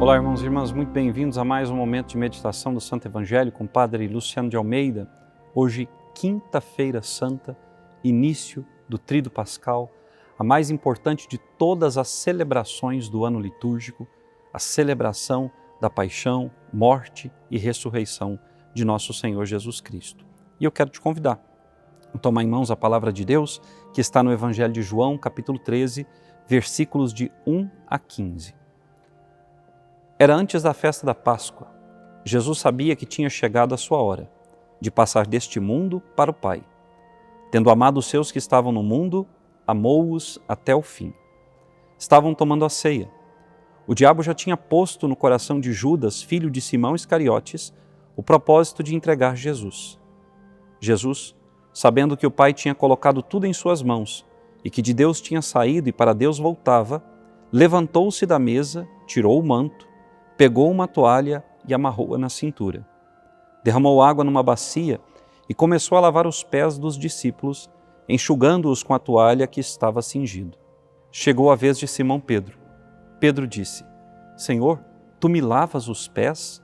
Olá, irmãos e irmãs, muito bem-vindos a mais um momento de meditação do Santo Evangelho com o Padre Luciano de Almeida. Hoje, quinta-feira santa, início do Tríduo Pascal, a mais importante de todas as celebrações do ano litúrgico, a celebração da paixão, morte e ressurreição de nosso Senhor Jesus Cristo. E eu quero te convidar a tomar em mãos a palavra de Deus que está no Evangelho de João, capítulo 13, versículos de 1 a 15. Era antes da festa da Páscoa. Jesus sabia que tinha chegado a sua hora de passar deste mundo para o Pai. Tendo amado os seus que estavam no mundo, amou-os até o fim. Estavam tomando a ceia. O diabo já tinha posto no coração de Judas, filho de Simão Iscariotes, o propósito de entregar Jesus. Jesus, sabendo que o Pai tinha colocado tudo em suas mãos e que de Deus tinha saído e para Deus voltava, levantou-se da mesa, tirou o manto, pegou uma toalha e amarrou-a na cintura. Derramou água numa bacia e começou a lavar os pés dos discípulos, enxugando-os com a toalha que estava cingido. Chegou a vez de Simão Pedro. Pedro disse: Senhor, tu me lavas os pés?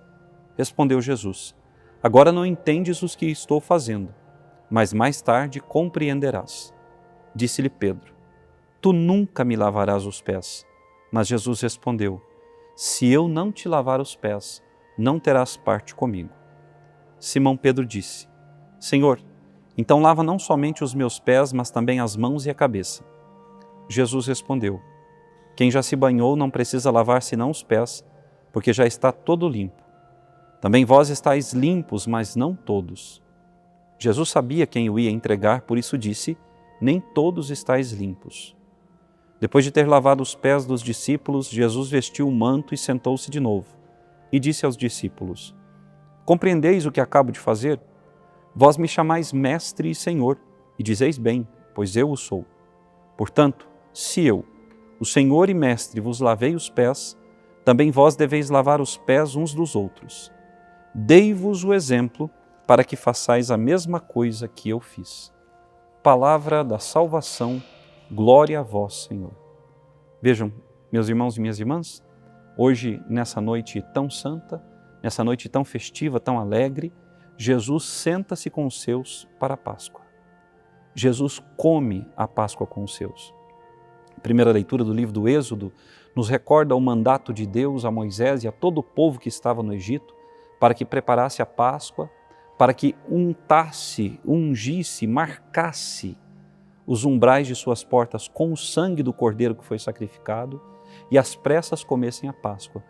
Respondeu Jesus: Agora não entendes os que estou fazendo, mas mais tarde compreenderás. Disse-lhe Pedro: Tu nunca me lavarás os pés. Mas Jesus respondeu: Se eu não te lavar os pés, não terás parte comigo. Simão Pedro disse: Senhor, então lava não somente os meus pés, mas também as mãos e a cabeça. Jesus respondeu: Quem já se banhou não precisa lavar senão os pés, porque já está todo limpo. Também vós estáis limpos, mas não todos. Jesus sabia quem o ia entregar, por isso disse: Nem todos estáis limpos. Depois de ter lavado os pés dos discípulos, Jesus vestiu o manto e sentou-se de novo. E disse aos discípulos: Compreendeis o que acabo de fazer? Vós me chamais Mestre e Senhor, e dizeis bem, pois eu o sou. Portanto, se eu, o Senhor e Mestre, vos lavei os pés, também vós deveis lavar os pés uns dos outros. Dei-vos o exemplo para que façais a mesma coisa que eu fiz. Palavra da salvação. Glória a vós, Senhor. Vejam, meus irmãos e minhas irmãs, hoje, nessa noite tão santa, nessa noite tão festiva, tão alegre, Jesus senta-se com os seus para a Páscoa. Jesus come a Páscoa com os seus. A primeira leitura do livro do Êxodo nos recorda o mandato de Deus a Moisés e a todo o povo que estava no Egito para que preparasse a Páscoa, para que untasse, ungisse, marcasse os umbrais de suas portas com o sangue do cordeiro que foi sacrificado e às pressas comessem a Páscoa,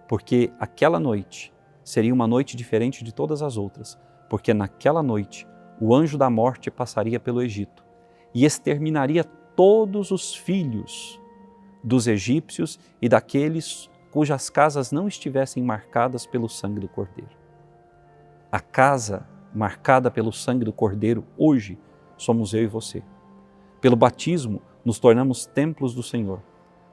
porque aquela noite seria uma noite diferente de todas as outras, porque naquela noite o anjo da morte passaria pelo Egito e exterminaria todos os filhos dos egípcios e daqueles cujas casas não estivessem marcadas pelo sangue do cordeiro. A casa marcada pelo sangue do cordeiro hoje somos eu e você. Pelo batismo, nos tornamos templos do Senhor,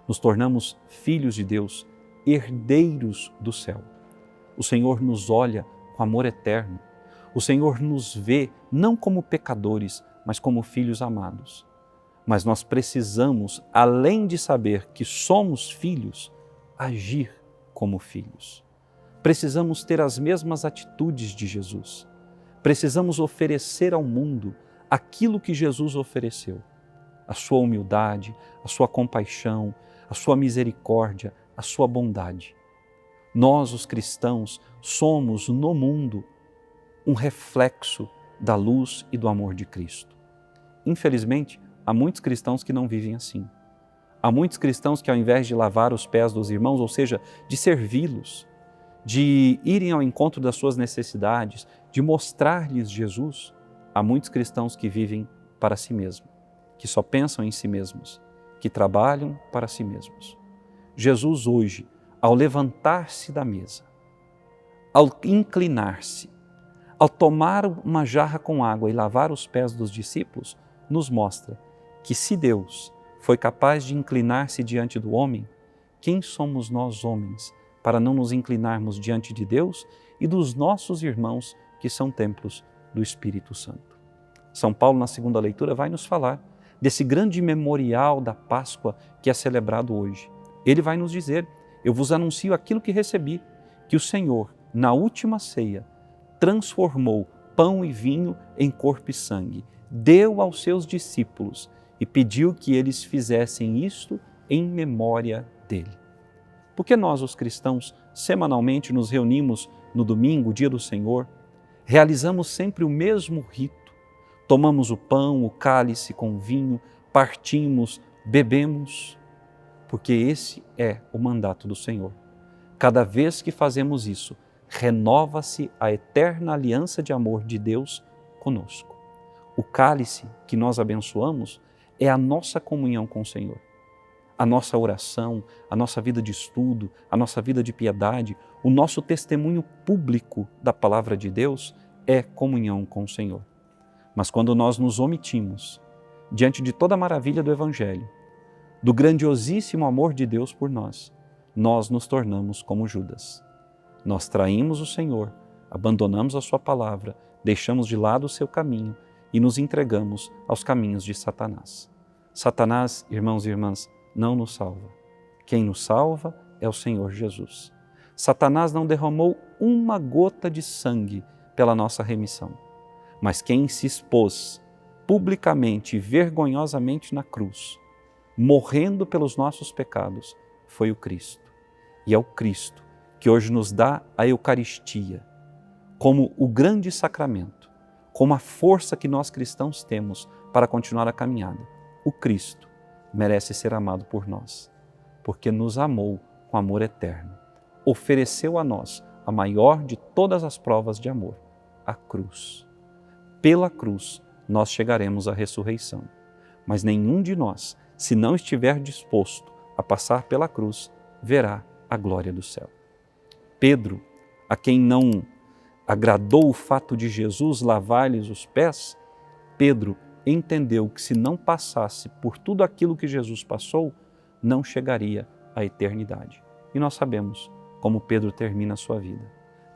nos tornamos filhos de Deus, herdeiros do céu. O Senhor nos olha com amor eterno. O Senhor nos vê não como pecadores, mas como filhos amados. Mas nós precisamos, além de saber que somos filhos, agir como filhos. Precisamos ter as mesmas atitudes de Jesus. Precisamos oferecer ao mundo aquilo que Jesus ofereceu. A sua humildade, a sua compaixão, a sua misericórdia, a sua bondade. Nós, os cristãos, somos no mundo um reflexo da luz e do amor de Cristo. Infelizmente, há muitos cristãos que não vivem assim. Há muitos cristãos que, ao invés de lavar os pés dos irmãos, ou seja, de servi-los, de irem ao encontro das suas necessidades, de mostrar-lhes Jesus, há muitos cristãos que vivem para si mesmos, que só pensam em si mesmos, que trabalham para si mesmos. Jesus hoje, ao levantar-se da mesa, ao inclinar-se, ao tomar uma jarra com água e lavar os pés dos discípulos, nos mostra que se Deus foi capaz de inclinar-se diante do homem, quem somos nós homens para não nos inclinarmos diante de Deus e dos nossos irmãos que são templos do Espírito Santo? São Paulo, na segunda leitura, vai nos falar desse grande memorial da Páscoa que é celebrado hoje. Ele vai nos dizer eu vos anuncio aquilo que recebi, que o Senhor, na última ceia, transformou pão e vinho em corpo e sangue, deu aos seus discípulos e pediu que eles fizessem isto em memória dele. Porque nós, os cristãos, semanalmente nos reunimos no domingo, dia do Senhor, realizamos sempre o mesmo rito. Tomamos o pão, o cálice com o vinho, partimos, bebemos, porque esse é o mandato do Senhor. Cada vez que fazemos isso, renova-se a eterna aliança de amor de Deus conosco. O cálice que nós abençoamos é a nossa comunhão com o Senhor. A nossa oração, a nossa vida de estudo, a nossa vida de piedade, o nosso testemunho público da palavra de Deus é comunhão com o Senhor. Mas quando nós nos omitimos diante de toda a maravilha do Evangelho, do grandiosíssimo amor de Deus por nós, nós nos tornamos como Judas. Nós traímos o Senhor, abandonamos a sua palavra, deixamos de lado o seu caminho e nos entregamos aos caminhos de Satanás. Satanás, irmãos e irmãs, não nos salva. Quem nos salva é o Senhor Jesus. Satanás não derramou uma gota de sangue pela nossa remissão, mas quem se expôs publicamente e vergonhosamente na cruz, morrendo pelos nossos pecados, foi o Cristo. E é o Cristo que hoje nos dá a Eucaristia como o grande sacramento, como a força que nós cristãos temos para continuar a caminhada. O Cristo merece ser amado por nós, porque nos amou com amor eterno. Ofereceu a nós a maior de todas as provas de amor, a cruz. Pela cruz nós chegaremos à ressurreição, mas nenhum de nós, se não estiver disposto a passar pela cruz, verá a glória do céu. Pedro, a quem não agradou o fato de Jesus lavar-lhes os pés, Pedro entendeu que se não passasse por tudo aquilo que Jesus passou, não chegaria à eternidade. E nós sabemos como Pedro termina a sua vida,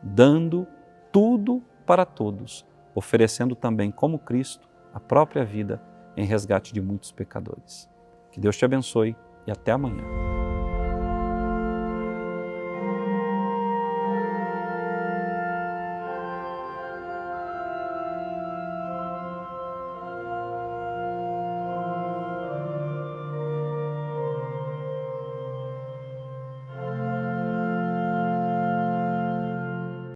dando tudo para todos, oferecendo também como Cristo a própria vida em resgate de muitos pecadores. Que Deus te abençoe e até amanhã.